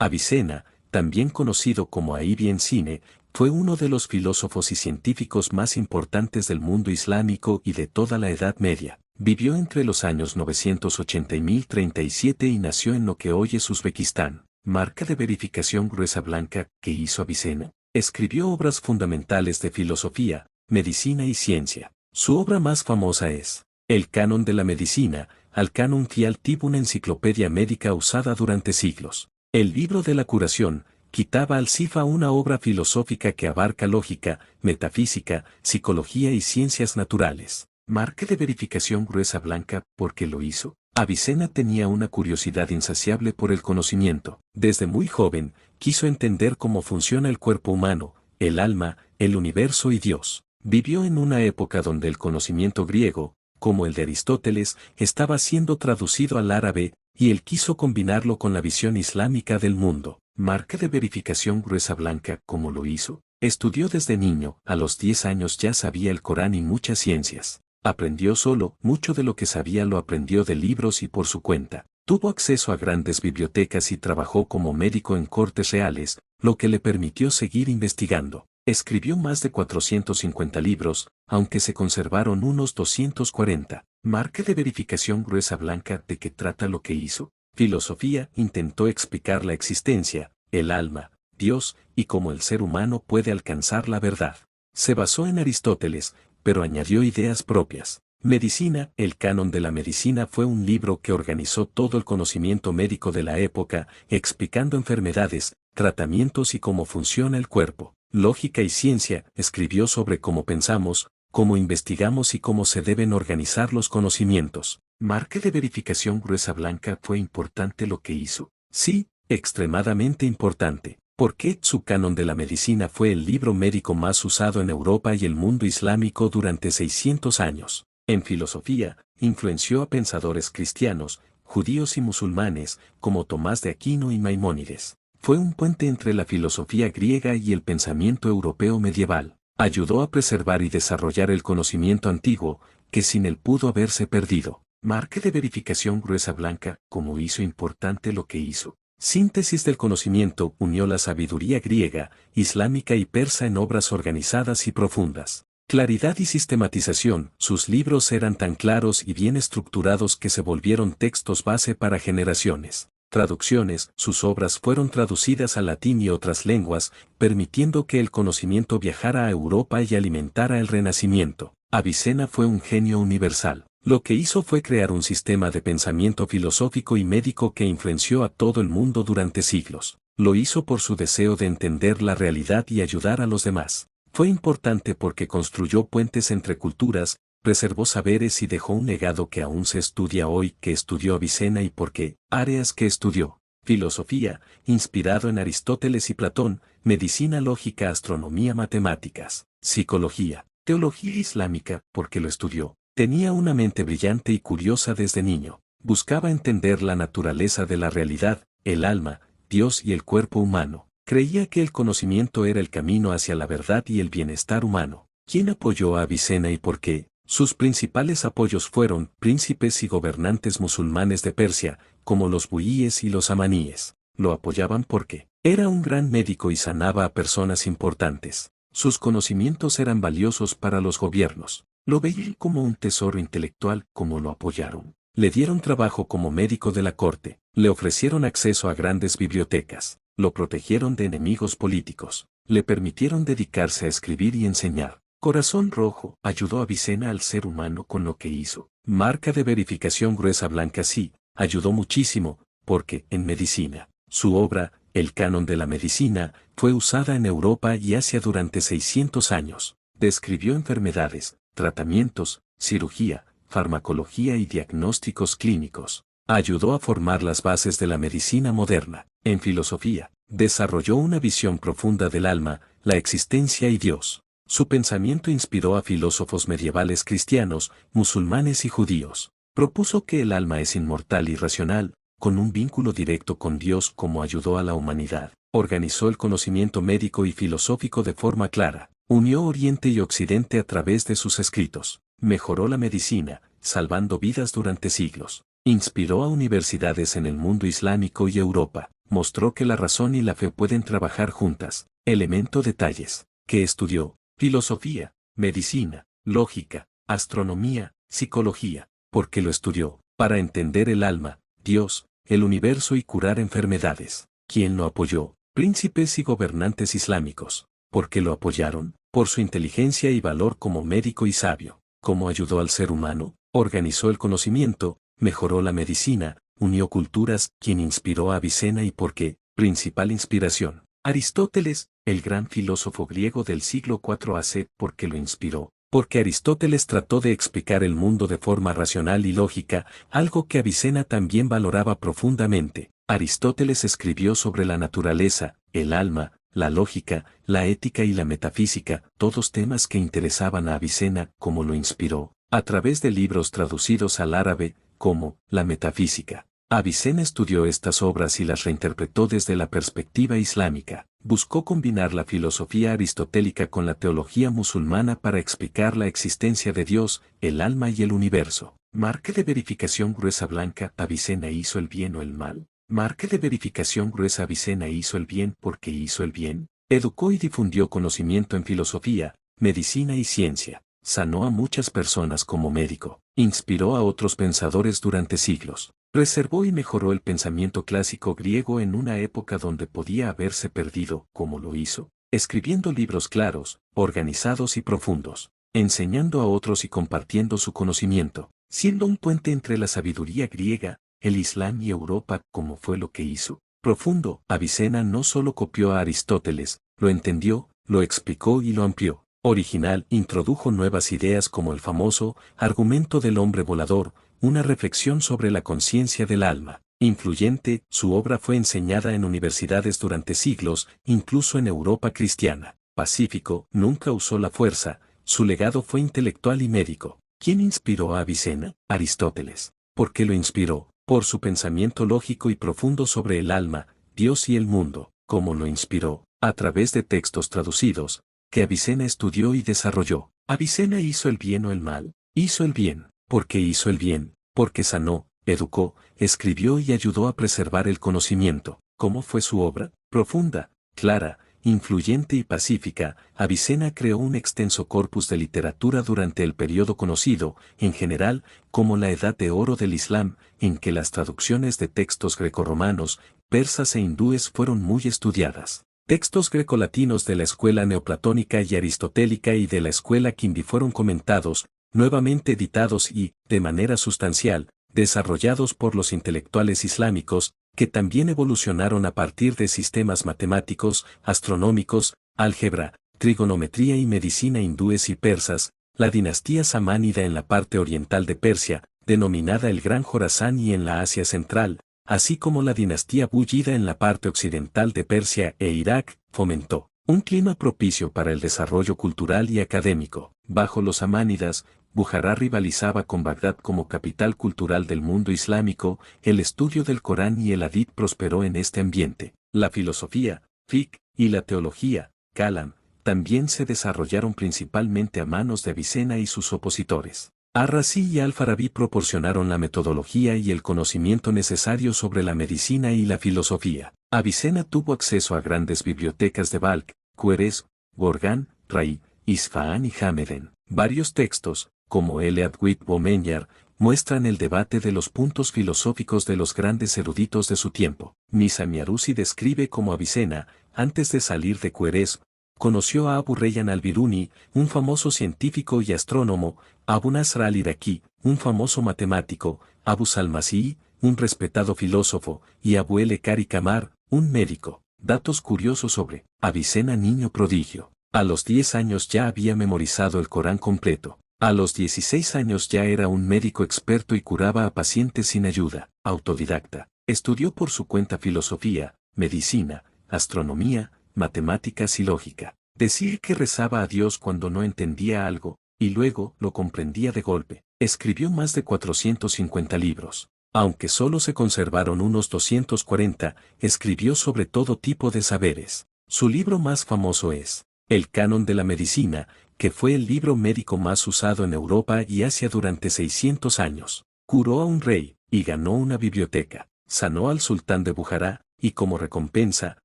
Avicena, también conocido como Ibn Sina, fue uno de los filósofos y científicos más importantes del mundo islámico y de toda la Edad Media. Vivió entre los años 980 y 1037 y nació en lo que hoy es Uzbekistán. Marca de verificación gruesa blanca que hizo Avicena. Escribió obras fundamentales de filosofía, medicina y ciencia. Su obra más famosa es El Canon de la Medicina, Al-Canon fi al-Tib, una enciclopedia médica usada durante siglos. El libro de la curación, Kitab al-Sifa, una obra filosófica que abarca lógica, metafísica, psicología y ciencias naturales. Marca de verificación gruesa blanca, ¿por qué lo hizo? Avicena tenía una curiosidad insaciable por el conocimiento. Desde muy joven, quiso entender cómo funciona el cuerpo humano, el alma, el universo y Dios. Vivió en una época donde el conocimiento griego, como el de Aristóteles, estaba siendo traducido al árabe, y él quiso combinarlo con la visión islámica del mundo. Marca de verificación gruesa blanca, ¿cómo lo hizo? Estudió desde niño, a los 10 años ya sabía el Corán y muchas ciencias. Aprendió solo, mucho de lo que sabía lo aprendió de libros y por su cuenta. Tuvo acceso a grandes bibliotecas y trabajó como médico en cortes reales, lo que le permitió seguir investigando. Escribió más de 450 libros, aunque se conservaron unos 240. Marca de verificación gruesa blanca, ¿de qué trata lo que hizo? Filosofía. Intentó explicar la existencia, el alma, Dios, y cómo el ser humano puede alcanzar la verdad. Se basó en Aristóteles, pero añadió ideas propias. Medicina. El Canon de la Medicina fue un libro que organizó todo el conocimiento médico de la época, explicando enfermedades, tratamientos y cómo funciona el cuerpo. Lógica y ciencia. Escribió sobre cómo pensamos, cómo investigamos y cómo se deben organizar los conocimientos. Marca de verificación gruesa blanca, ¿fue importante lo que hizo? Sí, extremadamente importante. ¿Por qué? Su Canon de la Medicina fue el libro médico más usado en Europa y el mundo islámico durante 600 años. En filosofía, influenció a pensadores cristianos, judíos y musulmanes, como Tomás de Aquino y Maimónides. Fue un puente entre la filosofía griega y el pensamiento europeo medieval. Ayudó a preservar y desarrollar el conocimiento antiguo, que sin él pudo haberse perdido. Marca de verificación gruesa blanca, ¿cómo hizo importante lo que hizo? Síntesis del conocimiento. Unió la sabiduría griega, islámica y persa en obras organizadas y profundas. Claridad y sistematización. Sus libros eran tan claros y bien estructurados que se volvieron textos base para generaciones. Traducciones. Sus obras fueron traducidas al latín y otras lenguas, permitiendo que el conocimiento viajara a Europa y alimentara el Renacimiento. Avicena fue un genio universal. Lo que hizo fue crear un sistema de pensamiento filosófico y médico que influenció a todo el mundo durante siglos. Lo hizo por su deseo de entender la realidad y ayudar a los demás. Fue importante porque construyó puentes entre culturas, preservó saberes y dejó un legado que aún se estudia hoy. ¿Qué estudió Avicena y por qué? Áreas que estudió. Filosofía, inspirado en Aristóteles y Platón, medicina, lógica, astronomía, matemáticas, psicología, teología islámica, porque lo estudió. Tenía una mente brillante y curiosa desde niño. Buscaba entender la naturaleza de la realidad, el alma, Dios y el cuerpo humano. Creía que el conocimiento era el camino hacia la verdad y el bienestar humano. ¿Quién apoyó a Avicena y por qué? Sus principales apoyos fueron príncipes y gobernantes musulmanes de Persia, como los buíes y los amaníes. Lo apoyaban porque era un gran médico y sanaba a personas importantes. Sus conocimientos eran valiosos para los gobiernos. Lo veían como un tesoro intelectual. ¿Cómo lo apoyaron? Le dieron trabajo como médico de la corte, le ofrecieron acceso a grandes bibliotecas, lo protegieron de enemigos políticos, le permitieron dedicarse a escribir y enseñar. Corazón rojo. Ayudó a Avicena al ser humano con lo que hizo. Marca de verificación gruesa blanca. Sí, ayudó muchísimo, porque, en medicina, su obra, El Canon de la Medicina, fue usada en Europa y Asia durante 600 años. Describió enfermedades, tratamientos, cirugía, farmacología y diagnósticos clínicos. Ayudó a formar las bases de la medicina moderna. En filosofía, desarrolló una visión profunda del alma, la existencia y Dios. Su pensamiento inspiró a filósofos medievales cristianos, musulmanes y judíos. Propuso que el alma es inmortal y racional, con un vínculo directo con Dios. Como ayudó a la humanidad. Organizó el conocimiento médico y filosófico de forma clara. Unió Oriente y Occidente a través de sus escritos. Mejoró la medicina, salvando vidas durante siglos. Inspiró a universidades en el mundo islámico y Europa. mostró que la razón y la fe pueden trabajar juntas. Elemento detalles. Que estudió filosofía, medicina, lógica, astronomía, psicología. Porque lo estudió para entender el alma, Dios, el universo y curar enfermedades. ¿Quién lo apoyó? Príncipes y gobernantes islámicos. Porque lo apoyaron por su inteligencia y valor como médico y sabio. ¿Cómo ayudó al ser humano? Organizó el conocimiento, mejoró la medicina, unió culturas. ¿Quién inspiró a Avicena y por qué? Principal inspiración. Aristóteles, el gran filósofo griego del siglo IV AC. ¿Por qué lo inspiró? Porque Aristóteles trató de explicar el mundo de forma racional y lógica, algo que Avicena también valoraba profundamente. Aristóteles escribió sobre la naturaleza, el alma, la lógica, la ética y la metafísica, todos temas que interesaban a Avicena. ¿Cómo lo inspiró? A través de libros traducidos al árabe, como La Metafísica. Avicena estudió estas obras y las reinterpretó desde la perspectiva islámica. Buscó combinar la filosofía aristotélica con la teología musulmana para explicar la existencia de Dios, el alma y el universo. Marque de verificación gruesa blanca. ¿Avicena hizo el bien o el mal? Marque de verificación gruesa. ¿Avicena hizo el bien porque hizo el bien? Educó y difundió conocimiento en filosofía, medicina y ciencia. Sanó a muchas personas como médico. Inspiró a otros pensadores durante siglos. Preservó y mejoró el pensamiento clásico griego en una época donde podía haberse perdido. ¿Cómo lo hizo? Escribiendo libros claros, organizados y profundos. Enseñando a otros y compartiendo su conocimiento. Siendo un puente entre la sabiduría griega, el Islam y Europa. ¿Cómo fue lo que hizo? Profundo. Avicena no solo copió a Aristóteles, lo entendió, lo explicó y lo amplió. Original, introdujo nuevas ideas como el famoso argumento del hombre volador, una reflexión sobre la conciencia del alma. Influyente, su obra fue enseñada en universidades durante siglos, incluso en Europa cristiana. Pacífico, nunca usó la fuerza, su legado fue intelectual y médico. ¿Quién inspiró a Avicena? Aristóteles. ¿Por qué lo inspiró? Por su pensamiento lógico y profundo sobre el alma, Dios y el mundo. ¿Cómo lo inspiró? A través de textos traducidos, que Avicena estudió y desarrolló. ¿Avicena hizo el bien o el mal? Hizo el bien. ¿Por qué hizo el bien? Porque sanó, educó, escribió y ayudó a preservar el conocimiento. ¿Cómo fue su obra? Profunda, clara, influyente y pacífica. Avicena creó un extenso corpus de literatura durante el periodo conocido, en general, como la Edad de Oro del Islam, en que las traducciones de textos grecorromanos, persas e hindúes fueron muy estudiadas. Textos grecolatinos de la escuela neoplatónica y aristotélica y de la escuela quindi fueron comentados, nuevamente editados y, de manera sustancial, desarrollados por los intelectuales islámicos, que también evolucionaron a partir de sistemas matemáticos, astronómicos, álgebra, trigonometría y medicina hindúes y persas, la dinastía samánida en la parte oriental de Persia, denominada el Gran Jorasán y en la Asia Central, así como la dinastía buyida en la parte occidental de Persia e Irak, fomentó un clima propicio para el desarrollo cultural y académico. Bajo los samánidas, Bujará rivalizaba con Bagdad como capital cultural del mundo islámico, el estudio del Corán y el Hadith prosperó en este ambiente. La filosofía, fiqh, y la teología, kalam, también se desarrollaron principalmente a manos de Avicena y sus opositores. Ar-Razi y Al-Farabi proporcionaron la metodología y el conocimiento necesario sobre la medicina y la filosofía. Avicena tuvo acceso a grandes bibliotecas de Balkh, Khwarezm, Gorgán, Ray, Isfahán y Hameden. Varios textos, como el Eadwit Bomenyar, muestran el debate de los puntos filosóficos de los grandes eruditos de su tiempo. Nizam Yaruzi describe cómo Avicena, antes de salir de Khwarezm, conoció a Abu Rayyan al-Biruni, un famoso científico y astrónomo, Abu Nasr al-Iraqi, un famoso matemático, Abu Salmasi, un respetado filósofo, y Abu el-Ekari Kamar, un médico. Datos curiosos sobre Avicena, niño prodigio. A los 10 años ya había memorizado el Corán completo. A los 16 años ya era un médico experto y curaba a pacientes sin ayuda. Autodidacta. Estudió por su cuenta filosofía, medicina, astronomía, matemáticas y lógica. Decía que rezaba a Dios cuando no entendía algo, y luego lo comprendía de golpe. Escribió más de 450 libros. Aunque solo se conservaron unos 240, escribió sobre todo tipo de saberes. Su libro más famoso es El Canon de la Medicina, que fue el libro médico más usado en Europa y Asia durante 600 años. Curó a un rey, y ganó una biblioteca. Sanó al sultán de Bujará, y como recompensa,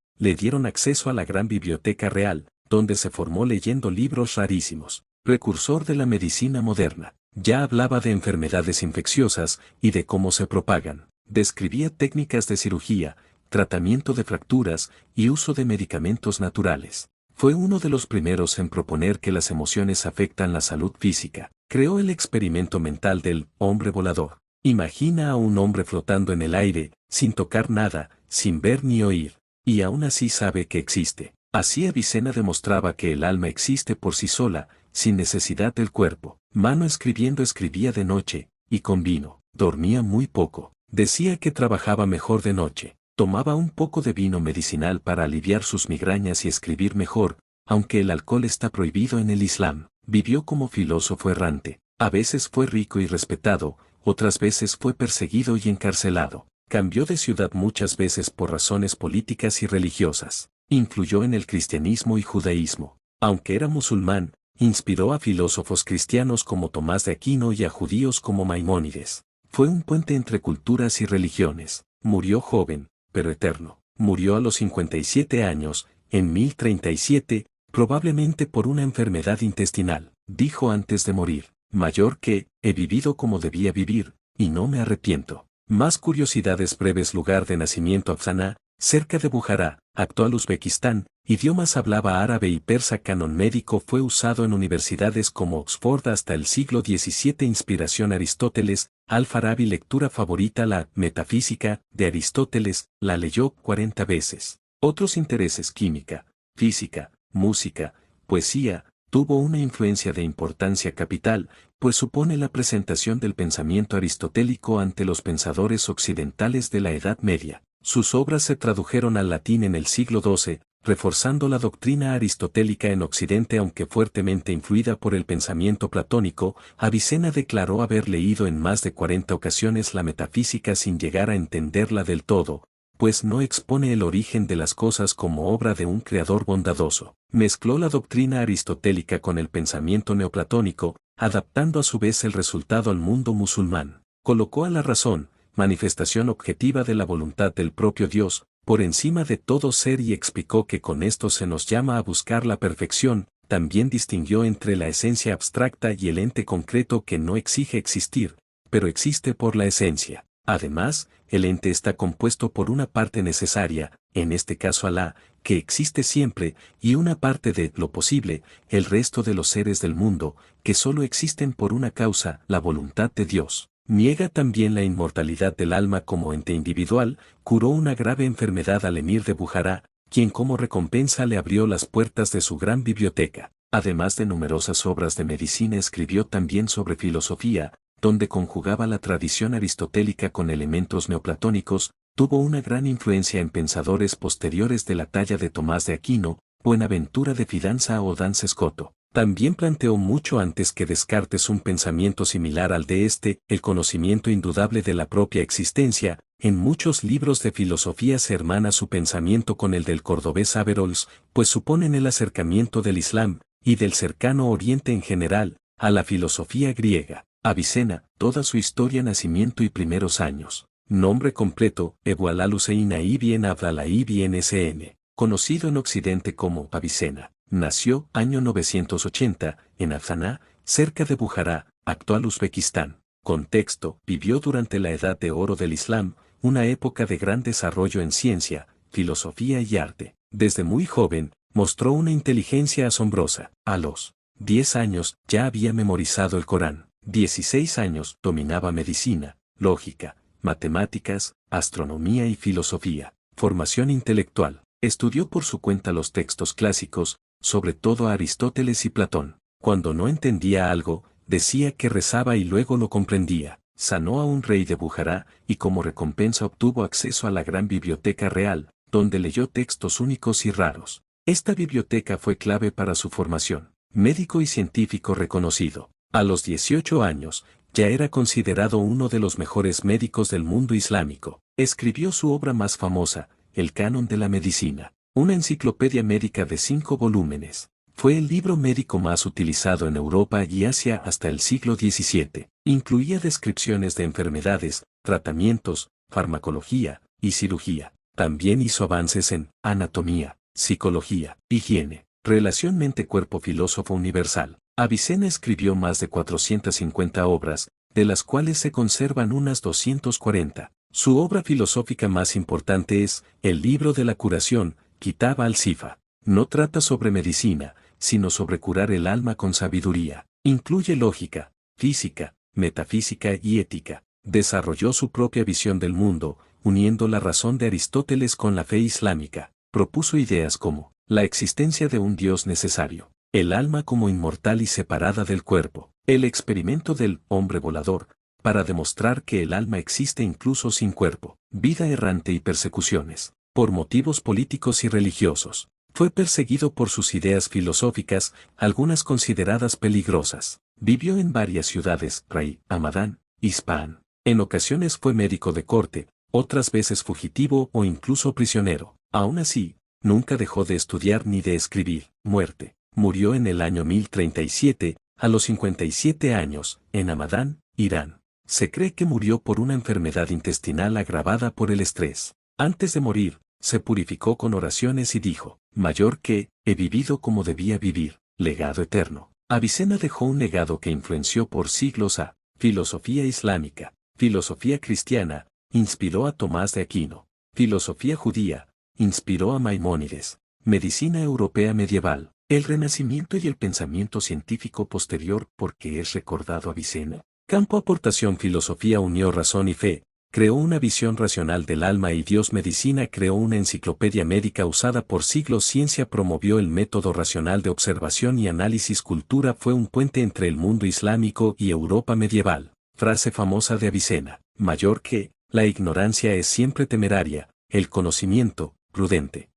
le dieron acceso a la gran biblioteca real, donde se formó leyendo libros rarísimos. Precursor de la medicina moderna, ya hablaba de enfermedades infecciosas y de cómo se propagan. Describía técnicas de cirugía, tratamiento de fracturas y uso de medicamentos naturales. Fue uno de los primeros en proponer que las emociones afectan la salud física. Creó el experimento mental del hombre volador. Imagina a un hombre flotando en el aire, sin tocar nada, sin ver ni oír, y aún así sabe que existe. Así Avicena demostraba que el alma existe por sí sola, sin necesidad del cuerpo. Mano escribiendo escribía de noche, y con vino. Dormía muy poco. Decía que trabajaba mejor de noche. Tomaba un poco de vino medicinal para aliviar sus migrañas y escribir mejor, aunque el alcohol está prohibido en el Islam. Vivió como filósofo errante. A veces fue rico y respetado, otras veces fue perseguido y encarcelado. Cambió de ciudad muchas veces por razones políticas y religiosas. Influyó en el cristianismo y judaísmo. Aunque era musulmán, inspiró a filósofos cristianos como Tomás de Aquino y a judíos como Maimónides. Fue un puente entre culturas y religiones. Murió joven, pero eterno. Murió a los 57 años, en 1037, probablemente por una enfermedad intestinal. Dijo antes de morir: mayor que, he vivido como debía vivir, y no me arrepiento. Más curiosidades breves. Lugar de nacimiento: Afsaná, cerca de Bujará, actual Uzbekistán. Idiomas: hablaba árabe y persa. Canon médico: fue usado en universidades como Oxford hasta el siglo XVII. Inspiración: Aristóteles. Al-Farabi. Lectura favorita: la Metafísica de Aristóteles, la leyó 40 veces. Otros intereses: química, física, música, poesía. Tuvo una influencia de importancia capital, pues supone la presentación del pensamiento aristotélico ante los pensadores occidentales de la Edad Media. Sus obras se tradujeron al latín en el siglo XII, reforzando la doctrina aristotélica en Occidente. Aunque fuertemente influida por el pensamiento platónico, Avicena declaró haber leído en más de 40 ocasiones la metafísica sin llegar a entenderla del todo, pues no expone el origen de las cosas como obra de un creador bondadoso. Mezcló la doctrina aristotélica con el pensamiento neoplatónico, adaptando a su vez el resultado al mundo musulmán. Colocó a la razón, manifestación objetiva de la voluntad del propio Dios, por encima de todo ser y explicó que con esto se nos llama a buscar la perfección. También distinguió entre la esencia abstracta y el ente concreto que no exige existir, pero existe por la esencia. Además, el ente está compuesto por una parte necesaria, en este caso Alá, que existe siempre, y una parte de lo posible, el resto de los seres del mundo, que solo existen por una causa, la voluntad de Dios. Niega también la inmortalidad del alma como ente individual. Curó una grave enfermedad al emir de Bujará, quien como recompensa le abrió las puertas de su gran biblioteca. Además de numerosas obras de medicina, escribió también sobre filosofía, donde conjugaba la tradición aristotélica con elementos neoplatónicos. Tuvo una gran influencia en pensadores posteriores de la talla de Tomás de Aquino, Buenaventura de Fidanza o Duns Scoto. También planteó mucho antes que Descartes un pensamiento similar al de este, el conocimiento indudable de la propia existencia. En muchos libros de filosofía se hermana su pensamiento con el del cordobés Averroes, pues suponen el acercamiento del Islam, y del cercano Oriente en general, a la filosofía griega. Avicena, toda su historia, nacimiento y primeros años. Nombre completo: Ebu al-Hussein ibn Abdallah ibn Sn. Conocido en Occidente como Avicena. Nació año 980, en Afsaná, cerca de Bujará, actual Uzbekistán. Contexto: vivió durante la Edad de Oro del Islam, una época de gran desarrollo en ciencia, filosofía y arte. Desde muy joven, mostró una inteligencia asombrosa. A los 10 años, ya había memorizado el Corán. 16 años, dominaba medicina, lógica, matemáticas, astronomía y filosofía. Formación intelectual. Estudió por su cuenta los textos clásicos, sobre todo a Aristóteles y Platón. Cuando no entendía algo, decía que rezaba y luego lo comprendía. Sanó a un rey de Bujará, y como recompensa obtuvo acceso a la gran biblioteca real, donde leyó textos únicos y raros. Esta biblioteca fue clave para su formación. Médico y científico reconocido. A los 18 años, ya era considerado uno de los mejores médicos del mundo islámico. Escribió su obra más famosa, el Canon de la Medicina, una enciclopedia médica de 5 volúmenes. Fue el libro médico más utilizado en Europa y Asia hasta el siglo XVII. Incluía descripciones de enfermedades, tratamientos, farmacología y cirugía. También hizo avances en anatomía, psicología, higiene, relación mente-cuerpo. Filósofo universal. Avicena escribió más de 450 obras, de las cuales se conservan unas 240. Su obra filosófica más importante es El libro de la curación, Kitab al-Sifa. No trata sobre medicina, sino sobre curar el alma con sabiduría. Incluye lógica, física, metafísica y ética. Desarrolló su propia visión del mundo, uniendo la razón de Aristóteles con la fe islámica. Propuso ideas como la existencia de un Dios necesario, el alma como inmortal y separada del cuerpo, el experimento del hombre volador, para demostrar que el alma existe incluso sin cuerpo, vida errante y persecuciones, por motivos políticos y religiosos. Fue perseguido por sus ideas filosóficas, algunas consideradas peligrosas. Vivió en varias ciudades, Ray, Hamadán, Ispahan. En ocasiones fue médico de corte, otras veces fugitivo o incluso prisionero. Aún así, nunca dejó de estudiar ni de escribir. Muerte. Murió en el año 1037, a los 57 años, en Hamadán, Irán. Se cree que murió por una enfermedad intestinal agravada por el estrés. Antes de morir, se purificó con oraciones y dijo: mayor que, he vivido como debía vivir, legado eterno. Avicena dejó un legado que influenció por siglos a filosofía islámica, filosofía cristiana, inspiró a Tomás de Aquino, filosofía judía, inspiró a Maimónides, medicina europea medieval, el Renacimiento y el pensamiento científico posterior. ¿Por qué es recordado Avicena? Campo aportación. Filosofía unió razón y fe, creó una visión racional del alma y Dios. Medicina creó una enciclopedia médica usada por siglos. Ciencia promovió el método racional de observación y análisis. Cultura fue un puente entre el mundo islámico y Europa medieval. Frase famosa de Avicena: mayor que, la ignorancia es siempre temeraria, el conocimiento, prudente.